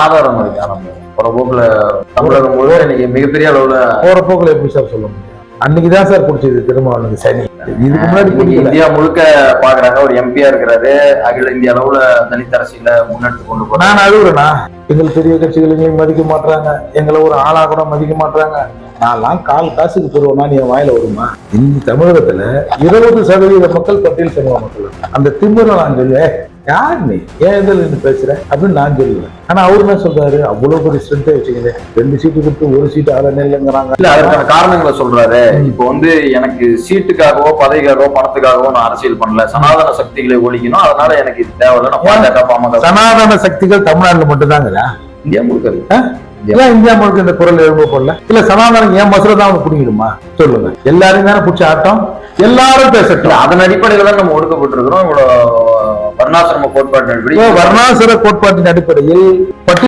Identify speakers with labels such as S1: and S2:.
S1: ஆதாரம் இருக்கு. ஆனா போற போக்குல தமிழகம் முழுவதும் இன்னைக்கு மிகப்பெரிய அளவுல
S2: போற போக்குல எப்படி சார் சொல்ல முடியும்? அன்னைக்குதான் சார் பிடிச்சது திருமாவளவன் சனி. இதுக்கு முன்னாடி
S1: இந்தியா முழுக்க பாக்குறாங்க. ஒரு எம்பியா இருக்கிறாரு, அகில இந்திய அளவுல தலித் அரசியல முன்னெடுத்து கொண்டு போறாங்க.
S2: நான் அழுகுறேனா? எங்கள் பெரிய கட்சிகளையும் மதிக்க மாட்டாங்க, எங்களை ஒரு ஆளா கூட மதிக்க மாட்டாங்க. நான்லாம் கால் காசுக்கு போடுவோம்னா நீ வாயில வருமா? இந்த தமிழகத்துல 20% மக்கள் பட்டியல் சமூக மக்கள். அந்த திமுறை நான் சொல்லுவேன், யார் நீ ஏன் இதில் பேசுற அப்படின்னு நான் சொல்லுவேன். ஆனா அவரு என்ன சொல்றாரு, அவ்வளவு பெரிய ஸ்ட்ரென்த்தை வச்சுக்கல, 2 சீட்டு கொடுத்து 1 சீட்டு இல்லைங்கிறாங்க.
S1: இல்ல, அதுக்கான காரணங்களை சொல்றாரு. இப்போ எனக்கு சீட்டுக்காகவோ பதவிக்காகவோ பணத்துக்காகவோ நான் அரசியல் பண்ணல, சனாதன சக்திகளை ஒழிக்கணும், அதனால எனக்கு இது தேவையில்ல, நான் பாஜக பாமக.
S2: சனாதன சக்திகள் தமிழ்நாட்டுல மட்டும்தாங்க,
S1: இந்தியா முழுக்க
S2: ஏன் இந்தியா முழுக்க இந்த குரல் எழும்ப போடல? இல்ல சனாதனம் ஏன் மசூரா தான் அவங்க பிடிக்கணுமா? சொல்லுங்க. எல்லாரும் தானே பிடிச்ச ஆட்டம், எல்லாரும் பேசட்டும்.
S1: அதன் அடிப்படையில தான் நம்ம ஒடுக்கப்பட்டிருக்கிறோம். இவ்வளவு வர்ணாசிரம கோட்பாட்டின் அடிப்படையில்
S2: வர்ணாசிர கோட்பாட்டின் அடிப்படையில்